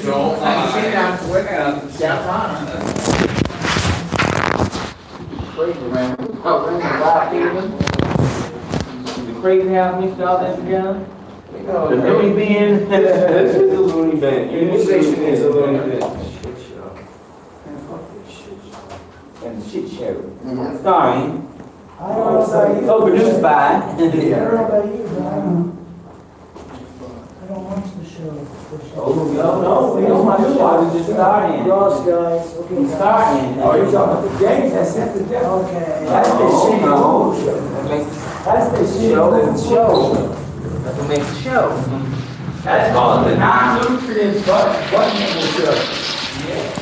So, I see that we're downtown. Crazy, man. The crazy house mixed all that together. The loony bin. This is a loony bin. Union Station is a loony bin. And the shit show. Starring. Co-produced by. I don't know about you, but I don't watch the show. No, we don't watch the show, we just starting. Ross, guys, okay. Starting. Oh, you're talking about the games? That's the devil. Okay. That's the shit. That's the shit. That's the show. That's what makes the show. That's called the non-nutrient button show.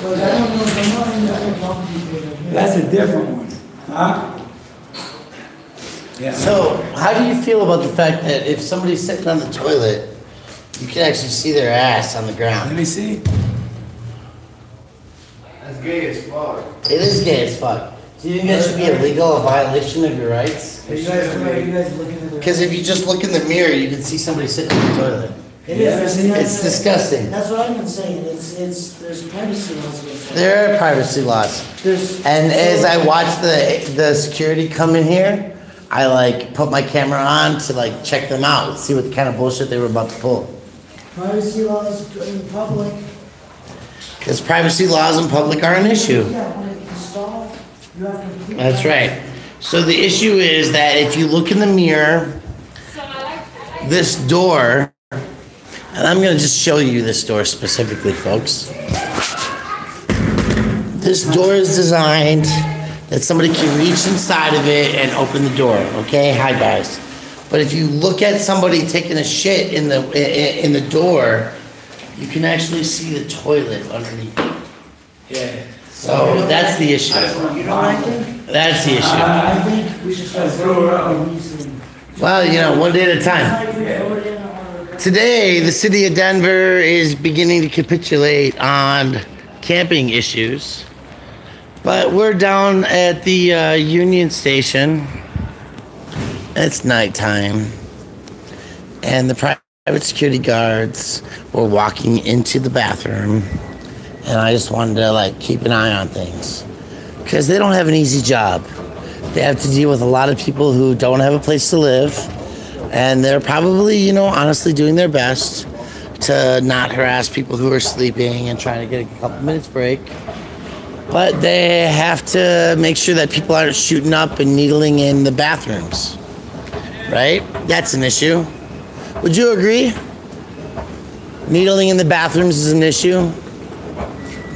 So I don't know, I'm not in the company. That's a different one, huh? Yeah. So, how do you feel about the fact that if somebody's sitting on the toilet, you can actually see their ass on the Let ground? me see. That's gay as fuck. It is gay as fuck. Do you think that should be illegal, a violation of your rights? Are you guys looking at the? Because if you just look in the mirror, you can see somebody sitting on the toilet. It is. It's disgusting. That's what I've been saying. There's privacy laws against that. There are privacy laws. And as I watch the security come in here, I like put my camera on to like check them out, see what kind of bullshit they were about to pull. Privacy laws in public. Because privacy laws in public are an issue. Yeah, when it installed, you have complete. That's right. So the issue is that if you look in the mirror, this door, and I'm going to just show you this door specifically, folks. This door is designed that somebody can reach inside of it and open the door, okay? Hi, guys. But if you look at somebody taking a shit in the door, you can actually see the toilet underneath. Yeah. So that's the issue. You know what I think? That's the issue. I think we should start releasing. Well, you know, one day at a time. Today, the city of Denver is beginning to capitulate on camping issues. But we're down at the Union Station. It's nighttime. And the private security guards were walking into the bathroom. And I just wanted to, like, keep an eye on things. Because they don't have an easy job. They have to deal with a lot of people who don't have a place to live. And they're probably, you know, honestly doing their best to not harass people who are sleeping and trying to get a couple minutes break. But they have to make sure that people aren't shooting up and needling in the bathrooms. Right? That's an issue. Would you agree? Needling in the bathrooms is an issue.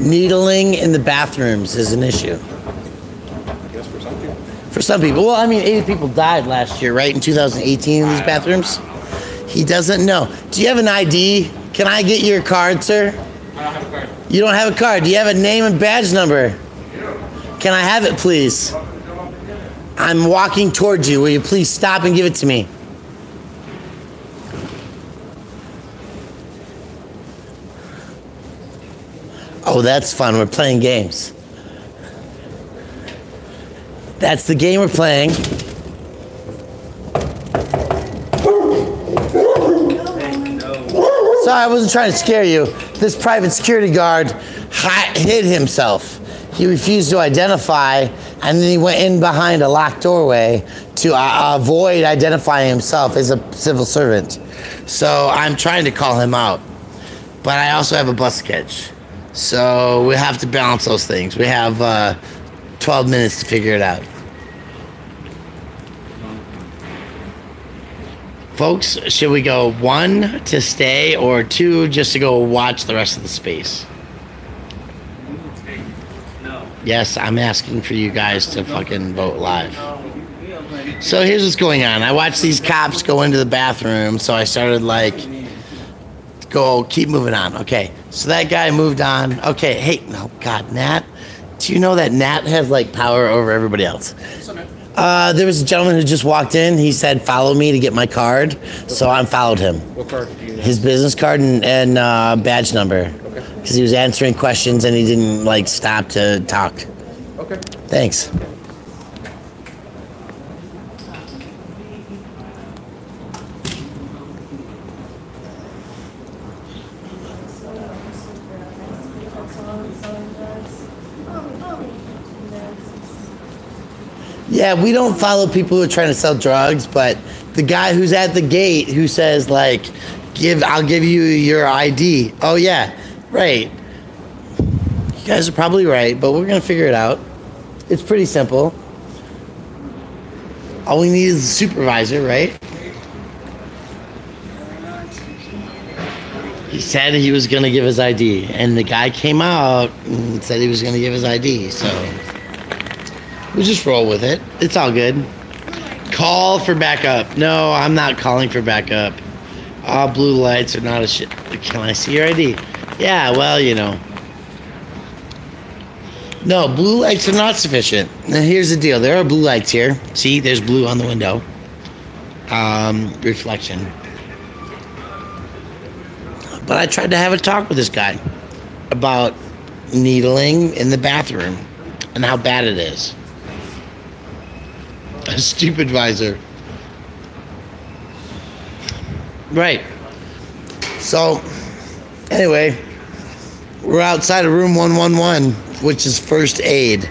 Needling in the bathrooms is an issue. Yes, for some people. For some people. Well, I mean, 80 people died last year, right? In 2018 in these bathrooms. He doesn't know. Do you have an ID? Can I get your card, sir? I don't have a card. You don't have a card. Do you have a name and badge number? Can I have it, please? I'm walking towards you. Will you please stop and give it to me? Oh, that's fun. We're playing games. That's the game we're playing. Sorry, I wasn't trying to scare you. This private security guard hid himself. He refused to identify, and then he went in behind a locked doorway to avoid identifying himself as a civil servant. So I'm trying to call him out. But I also have a bus sketch. So we have to balance those things. We have 12 minutes to figure it out. Folks, should we go 1 to stay or 2 just to go watch the rest of the space? No. Yes, I'm asking for you guys to fucking vote live. So here's what's going on. I watched these cops go into the bathroom, so I started like, keep moving on. Okay, so that guy moved on. Okay, hey, no, God, Nat. Do you know that Nat has like power over everybody else? There was a gentleman who just walked in. He said, follow me to get my card. So I followed him. What card do you have? His business card and badge number. Okay. Because he was answering questions and he didn't like stop to talk. Okay. Thanks. Yeah, we don't follow people who are trying to sell drugs, but the guy who's at the gate who says like, I'll give you your ID. Oh yeah, right. You guys are probably right, but we're gonna figure it out. It's pretty simple. All we need is a supervisor, right? He said he was gonna give his ID, and the guy came out and said he was gonna give his ID, so we'll just roll with it. It's all good. Call for backup. No, I'm not calling for backup. All blue lights are not a shit. Can I see your ID? Yeah, well, you know. No, blue lights are not sufficient. Now, here's the deal. There are blue lights here. See, there's blue on the window. Reflection. But I tried to have a talk with this guy about needling in the bathroom and how bad it is. A stupid visor. Right. So, anyway, we're outside of room 111, which is first aid.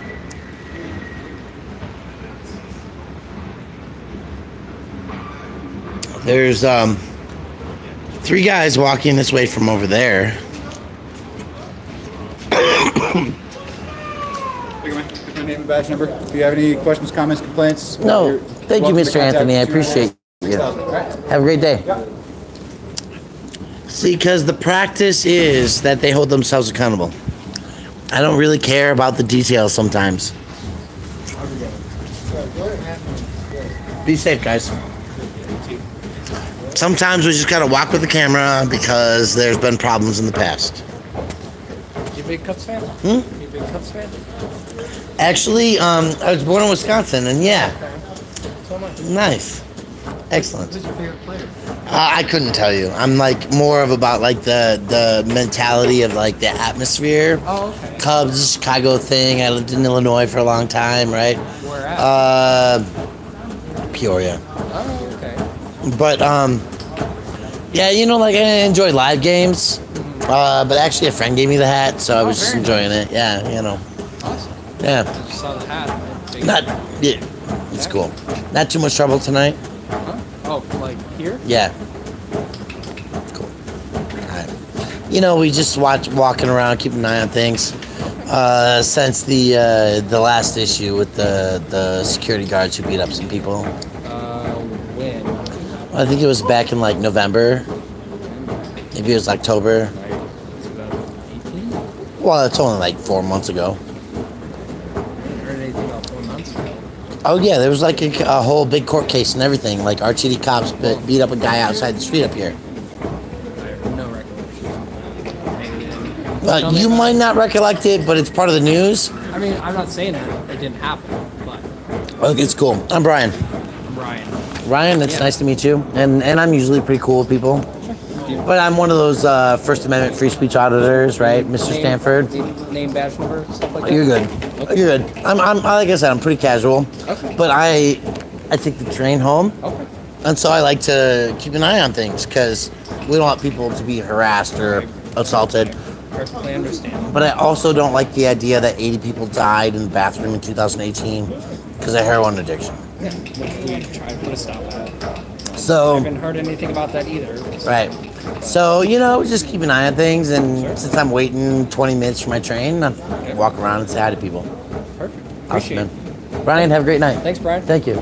There's 3 guys walking this way from over there. Your name and badge number. If you have any questions, comments, complaints. No, thank you, Mr. Anthony. I appreciate you. Have a great day. See, because the practice is that they hold themselves accountable. I don't really care about the details sometimes. Be safe, guys. Sometimes we just gotta walk with the camera because there's been problems in the past. You a big Cubs fan? You a big Cubs fan? Actually, I was born in Wisconsin, and yeah. So much. Nice. Excellent. Who's your favorite player? I couldn't tell you. I'm like more of about like the mentality of like the atmosphere. Oh, okay. Cubs, Chicago thing. I lived in Illinois for a long time, right? Where at? Peoria. Oh, okay. But yeah, you know, like I enjoy live games. But actually, a friend gave me the hat, so I was just enjoying it. Yeah, you know. Awesome. Yeah. I just saw the hat. Man. Not. Yeah, it's cool. Not too much trouble tonight. Huh? Oh, like here? Yeah. Cool. Alright. You know, we just walking around, keeping an eye on things. Since the last issue with the security guards who beat up some people. When? I think it was back in like November. Maybe it was October. Like 2018? Well, it's only like 4 months ago. Heard anything about 4 months ago? Oh yeah, there was like a whole big court case and everything. Like RTD cops beat up a guy outside the street up here. I have no recollection. Maybe Well, you might not recollect it, but it's part of the news. I mean, I'm not saying that it didn't happen, but Okay, it's cool. I'm Brian. I'm Ryan. Ryan, it's Yeah. nice to meet you. And I'm usually pretty cool with people. But I'm one of those First Amendment free speech auditors, right, Mr. Stanford? Name, badge number, stuff like that? You're good. Okay. You're good. I'm like I said, I'm pretty casual. Okay. But I take the train home. Okay. And so I like to keep an eye on things because we don't want people to be harassed or assaulted. Perfectly understand. But I also don't like the idea that 80 people died in the bathroom in 2018 because of heroin addiction. Yeah. We try to put a stop to that. I So, haven't heard anything about that either. right. So, you know, just keep an eye on things. And since I'm waiting 20 minutes for my train, I walk around and say hi to people. Perfect. Awesome, Appreciate it. man. Brian, have a great night. Thanks, Brian. Thank you.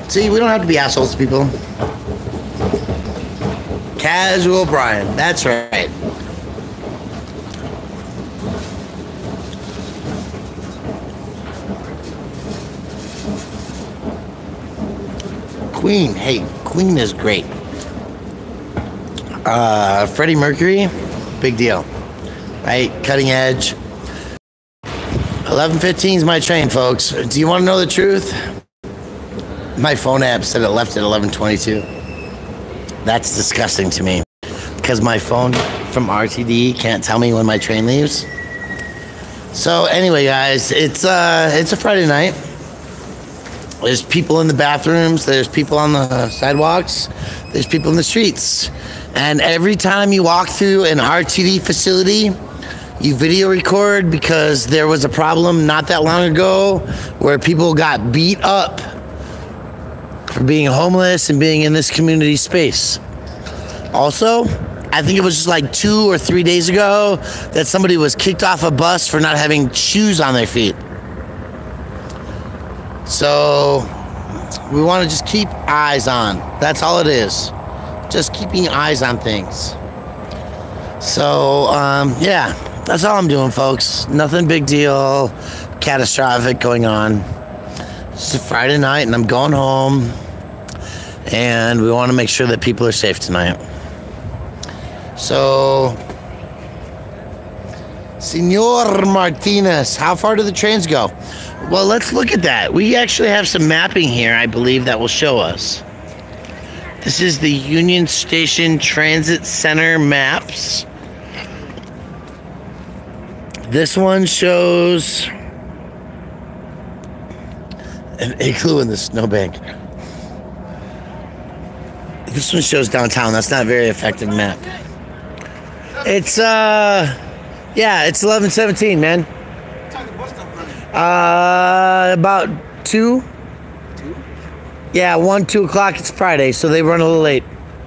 See, we don't have to be assholes to people. Casual Brian. That's right. Queen. Hey, Queen is great. Freddie Mercury, big deal. Right? Cutting edge. 11:15 is my train, folks. Do you want to know the truth? My phone app said it left at 11:22. That's disgusting to me because my phone from RTD can't tell me when my train leaves. So anyway, guys, it's a Friday night. There's people in the bathrooms. There's people on the sidewalks. There's people in the streets. And every time you walk through an RTD facility, you video record because there was a problem not that long ago where people got beat up for being homeless and being in this community space. Also, I think it was just like 2 or 3 days ago that somebody was kicked off a bus for not having shoes on their feet. So we want to just keep eyes on. That's all it is. Just keeping eyes on things. So, yeah, that's all I'm doing, folks. Nothing big deal, catastrophic going on. It's a Friday night and I'm going home. And we want to make sure that people are safe tonight. So, Senor Martinez, how far do the trains go? Well, let's look at that. We actually have some mapping here, I believe, that will show us. This is the Union Station Transit Center maps. This one shows an igloo in the snowbank. This one shows downtown. That's not a very effective map. It's, yeah, it's 11:17, man. About 2. Yeah, 1, 2 o'clock. It's Friday, so they run a little late.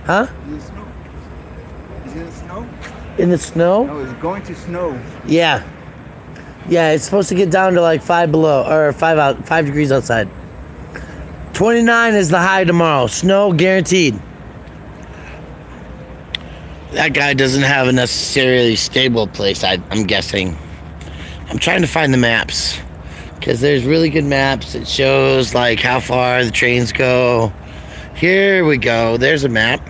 Huh? Is it snow? In the snow? No, it's going to snow. Yeah. Yeah, it's supposed to get down to like 5 below, or 5 degrees outside. 29 is the high tomorrow. Snow guaranteed. That guy doesn't have a necessarily stable place, I'm guessing. I'm trying to find the maps, because there's really good maps. It shows like how far the trains go. Here we go. There's a map.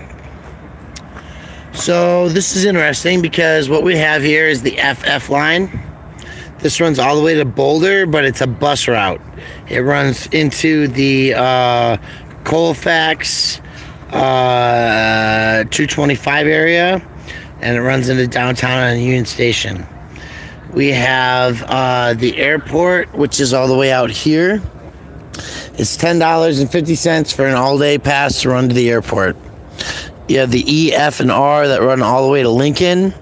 So this is interesting because what we have here is the FF line. This runs all the way to Boulder, but it's a bus route. It runs into the Colfax 225 area, and it runs into downtown on Union Station. We have the airport, which is all the way out here. It's $10.50 for an all-day pass to run to the airport. You have the E, F, and R that run all the way to Lincoln.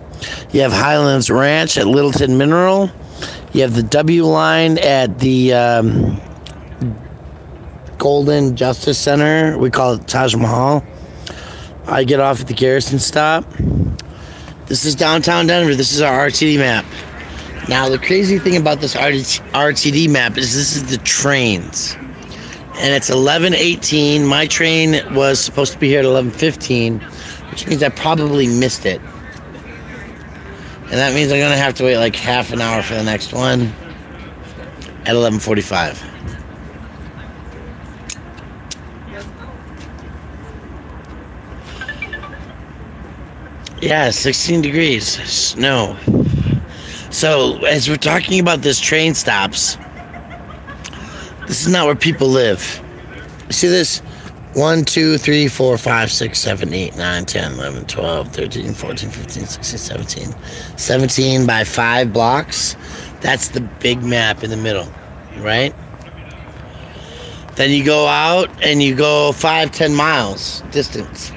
You have Highlands Ranch at Littleton Mineral. You have the W line at the Golden Justice Center. We call it Taj Mahal. I get off at the Garrison stop. This is downtown Denver. This is our RTD map. Now, the crazy thing about this RTD map is this is the trains. And it's 11:18. My train was supposed to be here at 11:15, which means I probably missed it. And that means I'm going to have to wait like half an hour for the next one at 11:45. Yeah, 16 degrees, snow. So, as we're talking about this train stops, this is not where people live. You see this? 1, 2, 3, 4, 5, 6, 7, 8, 9, 10, 11, 12, 13, 14, 15, 16, 17. 17 by 5 blocks. That's the big map in the middle, right? Then you go out and you go 5, 10 miles distance.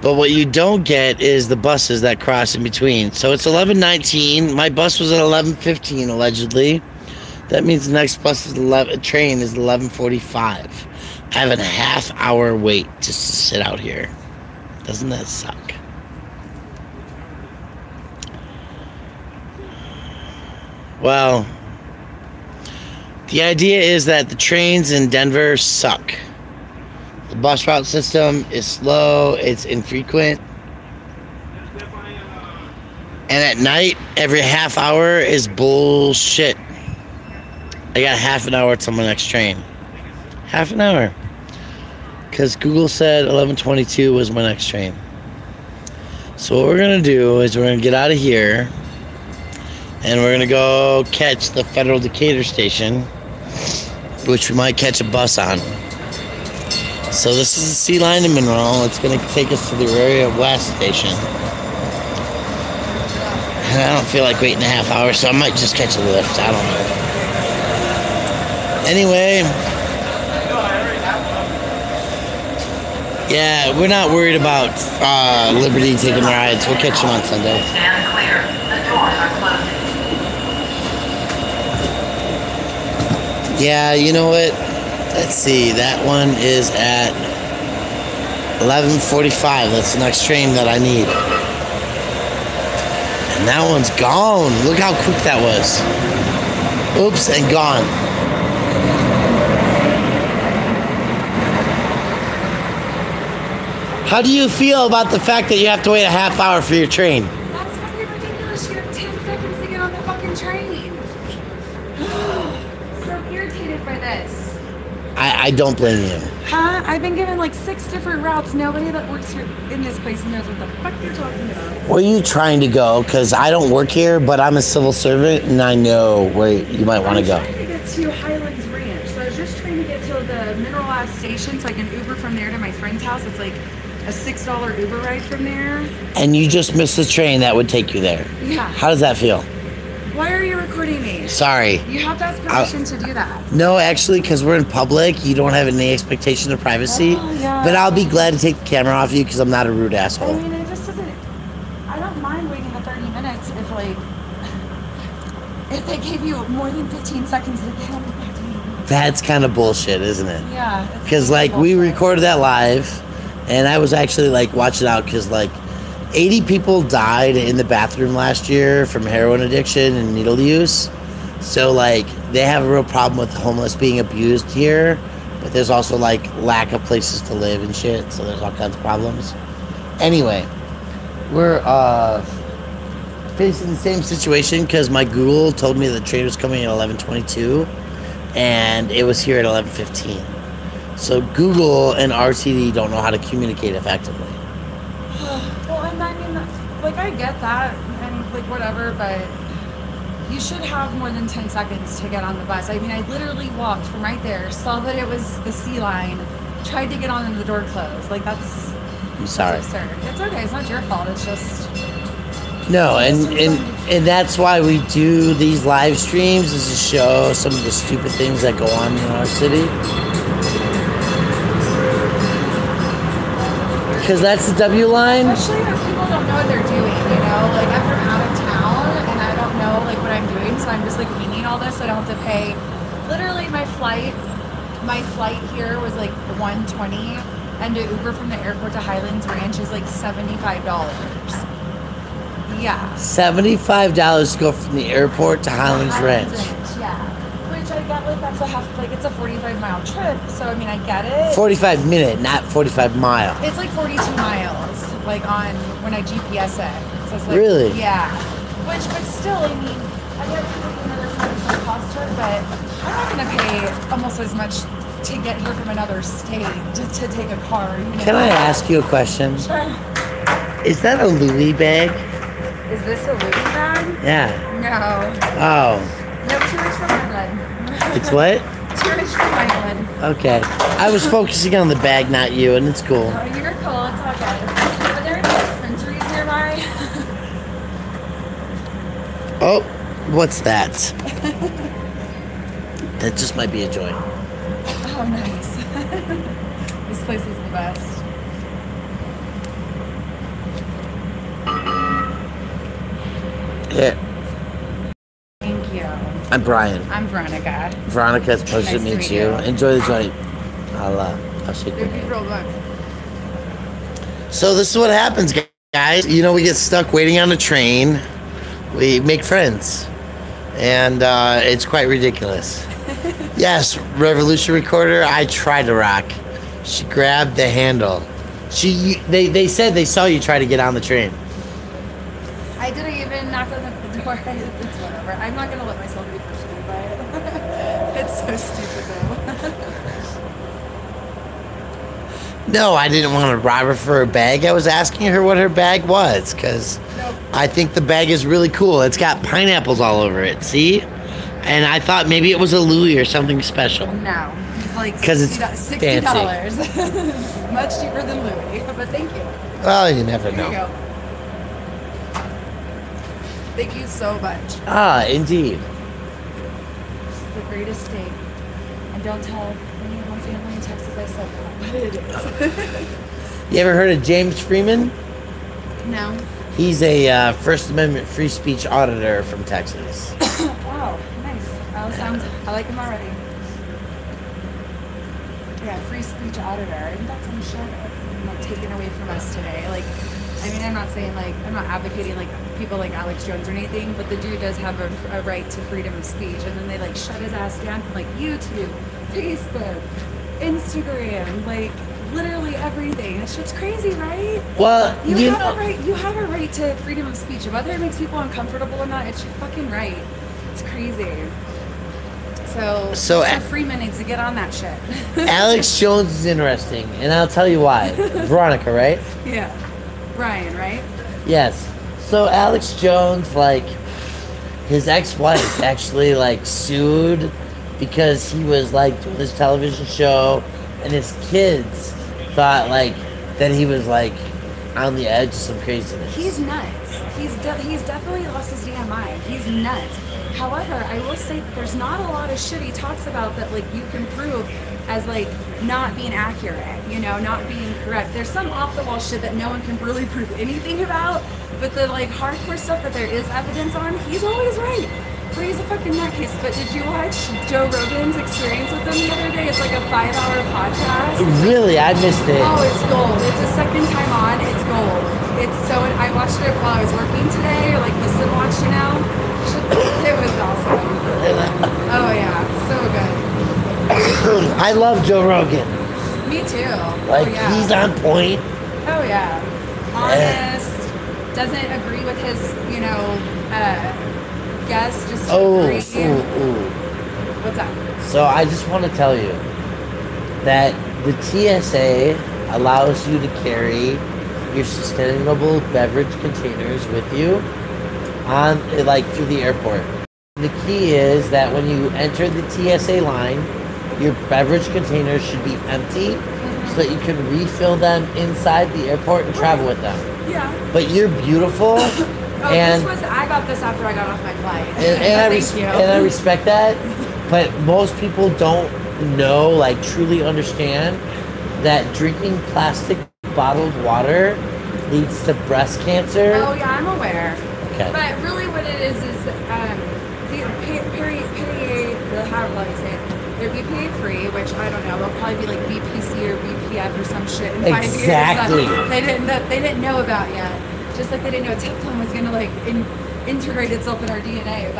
But what you don't get is the buses that cross in between. So it's 11:19. My bus was at 11:15 allegedly. That means the next bus is train is 11:45. I have a half-hour wait just to sit out here. Doesn't that suck? Well, the idea is that the trains in Denver suck. The bus route system is slow, it's infrequent. And at night, every half hour is bullshit. I got half an hour till my next train. Half an hour. Because Google said 11:22 was my next train. So what we're going to do is we're going to get out of here. And we're going to go catch the Federal Decatur station, which we might catch a bus on. So this is the Sea Line and Mineral. It's going to take us to the Auraria West station. And I don't feel like waiting a half hour, so I might just catch a lift. I don't know. Anyway, Yeah, we're not worried about Liberty taking rides. We'll catch them on Sunday. Stand clear. The doors are closing. Yeah, you know what? Let's see. That one is at 11:45. That's the next train that I need. And that one's gone. Look how quick that was. Oops, and gone. How do you feel about the fact that you have to wait a half hour for your train? That's fucking ridiculous. You have 10 seconds to get on the fucking train. So irritated by this. I don't blame you. Huh? I've been given like 6 different routes. Nobody that works here in this place knows what the fuck you're talking about. Where are you trying to go? Because I don't work here, but I'm a civil servant, and I know where you might want to go. I'm trying to get to Highlands Ranch. So I was just trying to get to the Mineral Gas station so I can Uber from there to my friend's house. It's like a $6 Uber ride from there. And you just missed the train that would take you there. Yeah. How does that feel? Why are you recording me? Sorry. You have to ask permission to do that. No, actually, because we're in public, you don't have any expectation of privacy. Oh, yeah. But I'll be glad to take the camera off you because I'm not a rude I asshole. mean, it just doesn't. I don't mind waiting the 30 minutes if, like, if they gave you more than 15 seconds to get on the fucking. That's kind of bullshit, isn't it? Yeah. Because, like, we bullshit. recorded that live, and I was actually, like, watching out because, like, 80 people died in the bathroom last year from heroin addiction and needle use. So, like, they have a real problem with homeless being abused here. But there's also, like, lack of places to live and shit. So there's all kinds of problems. Anyway, we're facing the same situation because my Google told me the train was coming at 11:22. And it was here at 11:15. So Google and RTD don't know how to communicate effectively. Well, and I mean, like, I get that, and, like, whatever, but you should have more than 10 seconds to get on the bus. I mean, I literally walked from right there, saw that it was the C line, tried to get on and the door closed. Like, that's I'm sorry. That's absurd. It's okay. It's not your fault. It's just... No, and that's why we do these live streams, is to show some of the stupid things that go on in our city. Because that's the W line. Especially when people don't know what they're doing, you know? Like, I'm from out of town, and I don't know, like, what I'm doing, so I'm just, like, winging all this. I don't have to pay. Literally, my flight here was, like, $120, and to Uber from the airport to Highlands Ranch is, like, $75. Yeah. $75 to go from the airport to Highlands Ranch. Yeah. Which I get, like, that's a it's a 45-mile trip, so, I mean, I get it. 45-minute, not 45-mile. It's like 42 miles, like, on when I GPS it. So it's like, Really? Yeah. But still, I mean, I get another 10% cost to it, but I'm not going to pay almost as much to get here from another state to take a car. You know? Can I ask you a question? Sure. Is that a Louis bag? Is this a Louis bag? Yeah. No. Oh. No, too much for my blood. It's what? Too much for my blood. Okay. I was focusing on the bag, not you, and it's cool. Oh, you're cool. It's all good. Are there any dispensaries nearby? Oh, what's that? That just might be a joint. Oh, nice. This place is the best. Yeah. Thank you. I'm Brian. I'm Veronica. Veronica, it's a pleasure Nice to to meet meet you. you. Enjoy the joint. I'll shake your hand. So this is what happens, guys. You know, we get stuck waiting on a train. We make friends. And it's quite ridiculous. Yes, Revolution Recorder, I tried to rock. She grabbed the handle. They said they saw you try to get on the train. I didn't even knock on the door. It's whatever. I'm not going to let myself be frustrated by it. It's so stupid, though. No, I didn't want to rob her for her bag. I was asking her what her bag was, because I think the bag is really cool. It's got pineapples all over it, see? And I thought maybe it was a Louis or something special. No. It's like 'Cause it's $60. Much cheaper than Louis, but thank you. Well, you never Here you know. go. Thank you so much. Ah, indeed. It's the greatest state. And don't tell anyone family in Texas I said that, but it is. You ever heard of James Freeman? No. He's a First Amendment free speech auditor from Texas. Wow, nice. I like him already. Yeah, free speech auditor. Isn't that some shit that's like taken away from us today? Like, I mean, I'm not saying like, I'm not advocating like people like Alex Jones or anything, but the dude does have a right to freedom of speech, and then they like shut his ass down from like YouTube, Facebook, Instagram, like literally everything. That shit's crazy, right? Well, You have a right to freedom of speech. Whether it makes people uncomfortable or not, it's your fucking right. It's crazy. So Mr. Freeman needs to get on that shit. Alex Jones is interesting, and I'll tell you why. Veronica, right? Yeah. Brian, right? Yes. So Alex Jones, like, his ex-wife actually, like, sued because he was, like, doing this television show, and his kids thought, like, that he was, like, on the edge of some craziness. He's nuts. He's definitely lost his damn mind. He's nuts. However, I will say there's not a lot of shit he talks about that like you can prove as like not being accurate, you know, not being correct. There's some off the wall shit that no one can really prove anything about, but the like hardcore stuff that there is evidence on, he's always right. But he's a fucking nutcase. But did you watch Joe Rogan's experience with him the other day? It's like a 5-hour podcast. Really? I missed it. Oh, it's gold. It's the second time on. It's gold. It's so. I watched it while I was working today, or like listen, watch, you know. It was awesome. Oh yeah, so good. I love Joe Rogan. Me too. Like, oh, yeah. he's on point. Oh yeah. Honest. Doesn't agree with his, you know, guests. Just agree. What's up? So I just want to tell you that the TSA allows you to carry your sustainable beverage containers with you on, like, through the airport. The key is that when you enter the TSA line, your beverage containers should be empty so that you can refill them inside the airport and travel with them. Yeah. But you're beautiful, and I got this after I got off my flight. and I respect that. But most people don't know, like, truly understand that drinking plastic bottled water leads to breast cancer. Oh yeah, I'm aware. Okay. But really, what it is they're BPA free, which I don't know. They'll probably be like BPC or BPF or some shit in 5 years. Exactly. They didn't know about yet. Just like they didn't know Teflon was gonna like integrate itself in our DNA.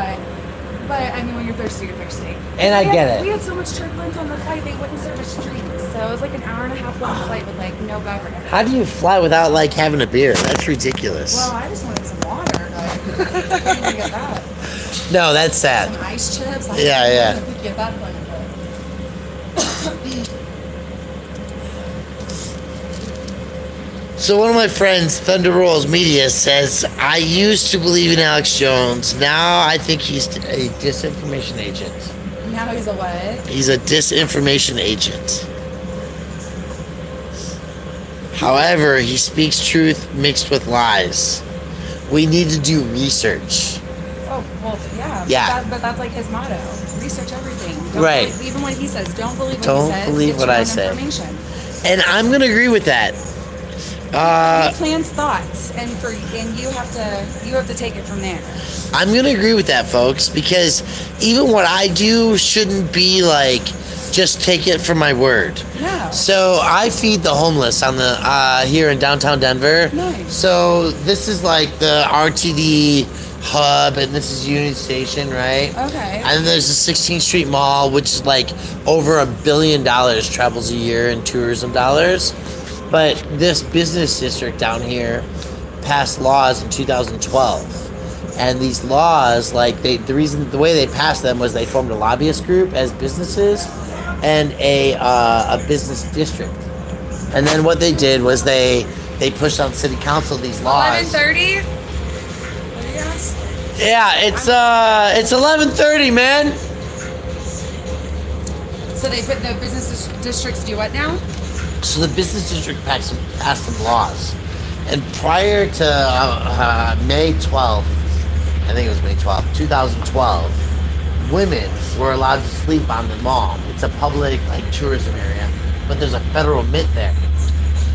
But I mean, when you're thirsty, you're thirsty. And I get it. We had so much turbulence on the flight, they wouldn't serve us drinks. So it was like an hour and a half long flight with like no beverage. How do you fly without, like, having a beer? That's ridiculous. Well, I just wanted some water, but I didn't get that. No, that's sad. Some ice chips. Yeah. I didn't get that point. So one of my friends, Thunder Rolls Media, says, I used to believe in Alex Jones. Now I think he's a disinformation agent. Now he's a what? He's a disinformation agent. However, he speaks truth mixed with lies. We need to do research. Oh, well, yeah. Yeah. But that's like his motto. Research everything. Don't Right. Believe, even what he says. Don't believe what Don't he says. believe Get what your I own say. information. And I'm going to agree with that. He plans thoughts, and you have to take it from there. I'm going to agree with that, folks, because even what I do shouldn't be like, just take it for my word. No. So I feed the homeless on the here in downtown Denver. Nice. So this is like the RTD hub, and this is Union Station, right? Okay. And then there's the 16th Street Mall, which is like over $1 billion travels a year in tourism dollars. But this business district down here passed laws in 2012. And these laws, like, the way they passed them was they formed a lobbyist group as businesses and a business district. And then what they did was they pushed on city council these laws. 11:30. Yeah, it's 11:30, man. So they put the business districts do what now? So the business district passed some laws, and prior to May 12th, I think it was May 12th, 2012, women were allowed to sleep on the mall. It's a public, like, tourism area, but there's a federal mint there.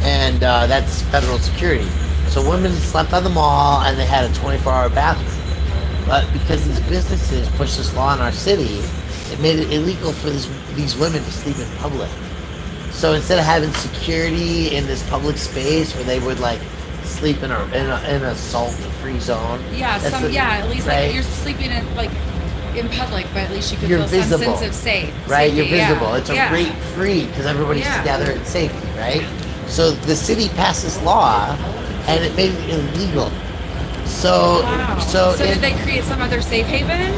and that's federal security. So women slept on the mall, and they had a 24-hour bathroom. But because these businesses pushed this law in our city, it made it illegal for these women to sleep in public. So instead of having security in this public space where they would like sleep in a salt-free zone. Yeah, at least right? like you're sleeping in like in public, but at least you could You're feel visible, some sense of safe. right? Safety, You're visible. It's a yeah. rate free because everybody's Yeah. together in safety, right? So the city passed this law, and it made it illegal. So, Wow. so did they create some other safe haven?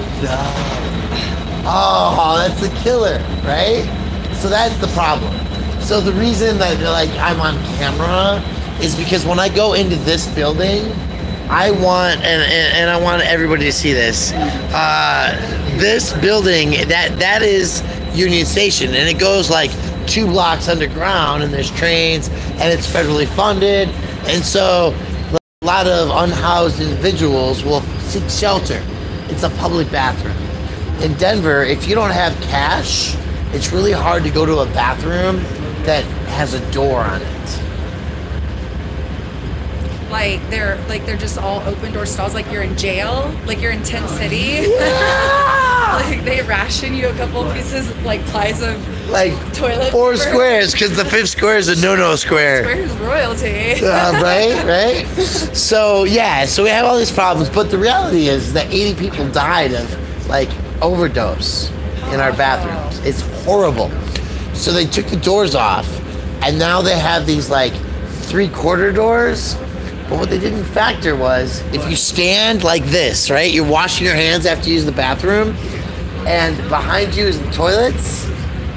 Oh, that's the killer, right? So that's the problem. So the reason that like I'm on camera is because when I go into this building, I want and I want everybody to see this. This building that is Union Station, and it goes like 2 blocks underground, and there's trains, and it's federally funded, and so a lot of unhoused individuals will seek shelter. It's a public bathroom. In Denver, if you don't have cash, it's really hard to go to a bathroom that has a door on it. Like they're just all open door stalls, like you're in jail, like you're in Tent City. Like they ration you a couple pieces, like plies of Like toilet 4 paper. squares, because the 5th square is a no-no square. Where's royalty? Right? So yeah, so we have all these problems, but the reality is that 80 people died of like overdose in our bathrooms. It's horrible. So they took the doors off, and now they have these like 3/4 doors. But what they didn't factor was if you stand like this, right? You're washing your hands after you use the bathroom, and behind you is the toilets.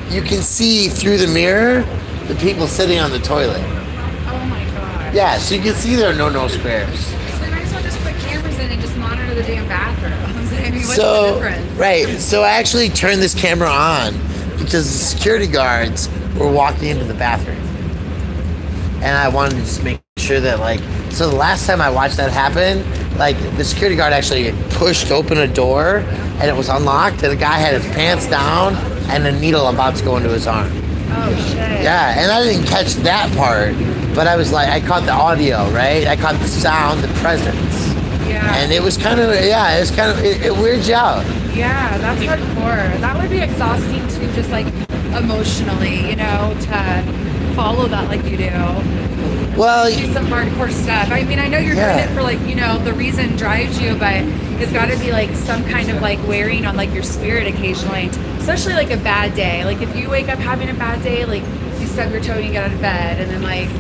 You can see through the mirror the people sitting on the toilet. Oh my god. Yeah, so you can see there are no squares. So they might as well just put cameras in and just monitor the damn bathrooms. I mean, what's the So, difference? right, so I actually turned this camera on because the security guards were walking into the bathroom. And I wanted to just make sure that, like, so the last time I watched that happen, like, the security guard actually pushed open a door and it was unlocked, and the guy had his pants down and a needle about to go into his arm. Oh shit. Yeah, and I didn't catch that part, but I was like, I caught the audio, right? I caught the sound, the presence. Yeah. And it was kind of, it weirds you out. Yeah, that's hardcore. That would be exhausting too, just like emotionally, you know, to follow that like you do. Well, Do some hardcore stuff. I mean, I know you're doing Yeah. it for like, you know, the reason drives you, but it's got to be like some kind of like wearing on like your spirit occasionally, especially like a bad day. Like if you wake up having a bad day, like you stub your toe and you get out of bed, and then like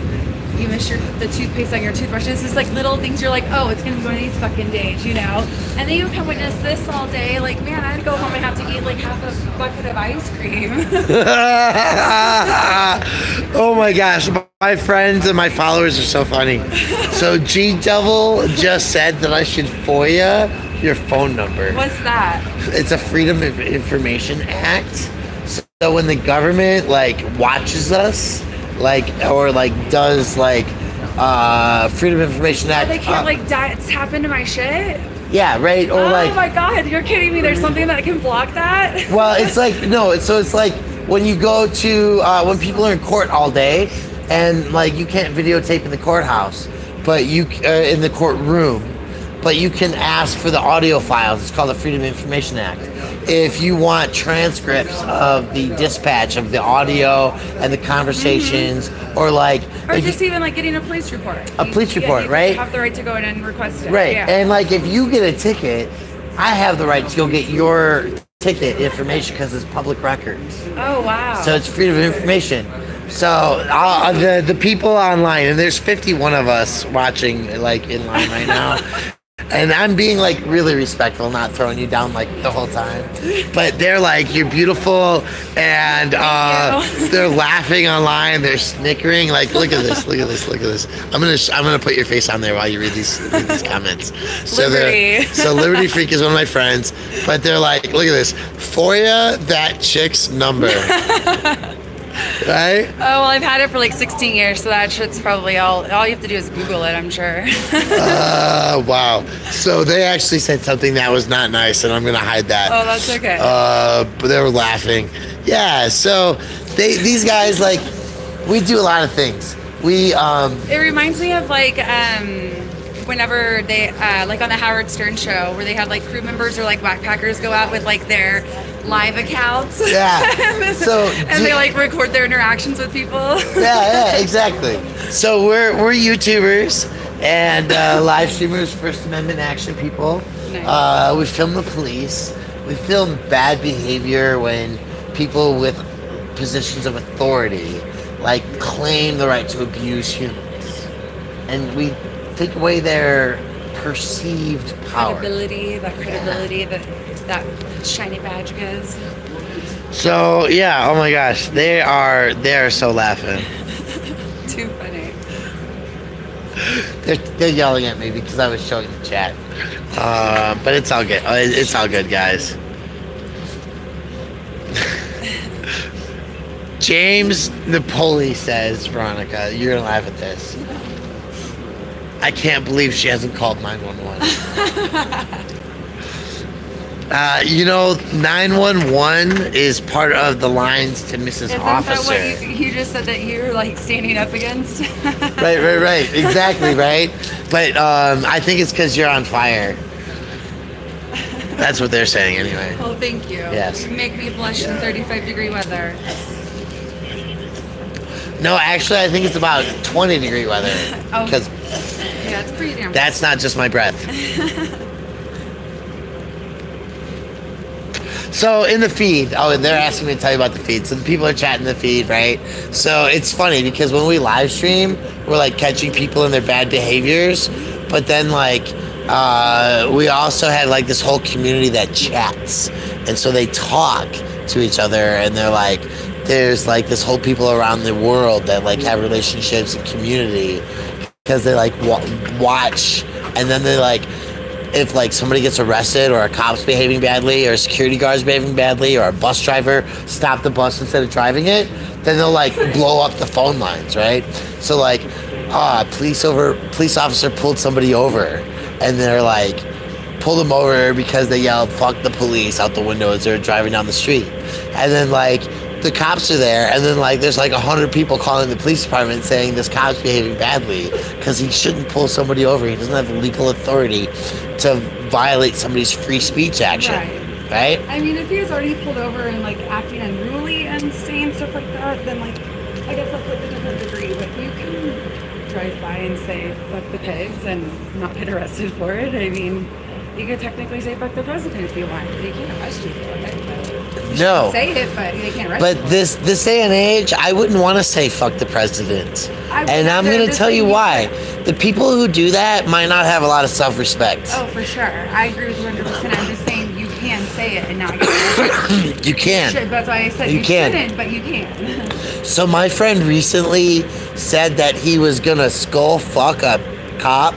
you miss the toothpaste on your toothbrush. It's just like little things you're like, oh, it's gonna be one of these fucking days, you know? And then you come witness this all day, like, man, I'd go home and have to eat like half a bucket of ice cream. Oh my gosh, my friends and my followers are so funny. So G Devil just said that I should FOIA your phone number. What's that? It's a Freedom of Information Act. So when the government like watches us, like, or like does like Freedom of Information Act, They can't like tap into my shit? yeah, right, or Oh like, my god, you're kidding me. There's something that can block that? well, it's like, no, so it's like when you go to, when people are in court all day, and like you can't videotape in the courthouse, but you, in the courtroom, but you can ask for the audio files. It's called the Freedom of Information Act. If you want transcripts of the dispatch of the audio and the conversations, or like, Or if just you- even like getting a police report. A police report, you right? have the right to go in and request it. right, Yeah. and like if you get a ticket, I have the right to go get your ticket information because it's public records. Oh wow. So it's freedom of information. So the people online, and there's 51 of us watching like in line right now, and I'm being like really respectful, not throwing you down like the whole time. But they're like, you're beautiful, and they're laughing online. They're snickering. Like, look at this, look at this, look at this. I'm gonna put your face on there while you read these comments. So Liberty. So Liberty Freak is one of my friends, but they're like, look at this, FOIA that chick's number. Right? Oh well, I've had it for like 16 years, so that shit's probably all you have to do is Google it, I'm sure. Wow. So they actually said something that was not nice, and I'm gonna hide that. Oh, that's okay. But they were laughing. Yeah. So these guys, like, we do a lot of things. It reminds me of like whenever they like on the Howard Stern show where they have like crew members or like backpackers go out with like their live accounts. Yeah. and they like record their interactions with people. Yeah, exactly. So we're YouTubers and live streamers, First Amendment action people. Nice. We film the police. We film bad behavior when people with positions of authority like claim the right to abuse humans, and we take away their perceived power. Credibility, that shiny badge gives. So yeah, oh my gosh, they are so laughing. Too funny. They're yelling at me because I was showing the chat. But it's all good. It's all good, guys. James Napoli says, Veronica, you're gonna laugh at this. I can't believe she hasn't called 911. You know, 911 is part of the lines to Mrs. Isn't Officer. that what you just said that you're like standing up against? Right. Exactly, right? But I think it's because you're on fire. That's what they're saying anyway. Well, thank you. Yes. You make me blush in 35-degree weather. No, actually, I think it's about 20-degree weather. Oh. Because Yeah, it's pretty damn. that's not just my breath. So in the feed, they're asking me to tell you about the feed. So the people are chatting the feed, right? So it's funny because when we live stream, we're like catching people in their bad behaviors, but then like we also had like this whole community that chats, and so they talk to each other, and they're like, there's like this whole people around the world that like have relationships and community because they like watch, and then they like, if like somebody gets arrested or a cop's behaving badly or a security guard's behaving badly or a bus driver stopped the bus instead of driving it, then they'll like blow up the phone lines, right? So like, police officer pulled somebody over, and they're like, pulled them over because they yelled "fuck the police" out the window as they're driving down the street, and then like the cops are there, and then like there's like 100 people calling the police department saying this cop's behaving badly because he shouldn't pull somebody over. He doesn't have legal authority to violate somebody's free speech action, right? I mean, if he was already pulled over and like acting unruly and saying stuff like that, then like I guess that's like a different degree. But you can drive by and say "fuck the pigs" and not get arrested for it. I mean, you could technically say "fuck the president" if you want. They can't arrest you for it. No. Say it, but they can't arrest But you. this day and age, I wouldn't want to say "fuck the president," and I'm going to tell you why. The people who do that might not have a lot of self-respect. Oh, for sure. I agree with 100%. I'm just saying you can say it and not get arrested. You can. That's why I said you shouldn't, but you can. So my friend recently said that he was going to skull fuck a cop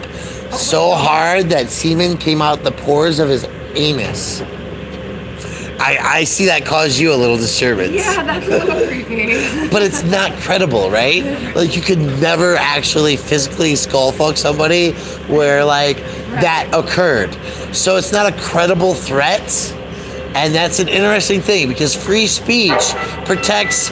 so hard that semen came out the pores of his anus. I see that caused you a little disturbance. Yeah, that's a little creepy. But it's not credible, right? Like, you could never actually physically skull fuck somebody where, like, that occurred. So it's not a credible threat. And that's an interesting thing because free speech protects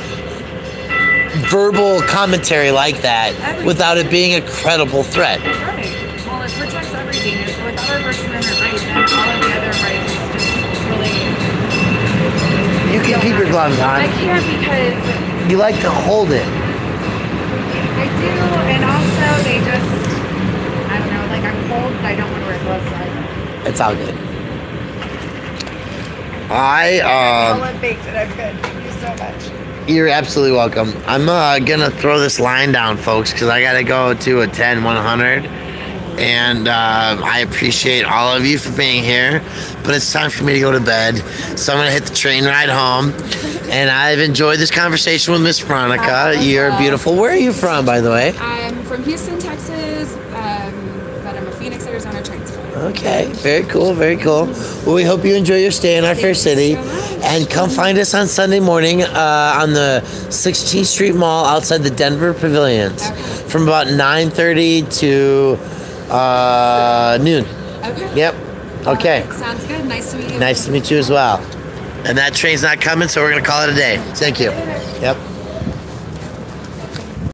verbal commentary like that without it being a credible threat. Right. Well, it protects everything. Without our First Amendment rights, then all of the other rights just really... You can keep your gloves on. I can't because... You like to hold it. I do, and also they just... I don't know, like I'm cold, but I don't want to wear gloves either. It's all good. I'll let baked and I'm good. Thank you so much. You're absolutely welcome. I'm gonna throw this line down, folks, because I gotta go to a 10-100. And I appreciate all of you for being here, but it's time for me to go to bed. So I'm gonna hit the train ride home. And I've enjoyed this conversation with Miss Veronica. You're beautiful. Where are you from, by the way? I'm from Houston, Texas, but I'm a Phoenix, Arizona transfer. Okay, very cool, very cool. Well, we hope you enjoy your stay in our fair city. And come find us on Sunday morning on the 16th Street Mall outside the Denver Pavilions from about 9:30 to noon. Okay. Yep. Okay. Sounds good. Nice to meet you. Nice to meet you as well. And that train's not coming, so we're going to call it a day. Thank you. Yep.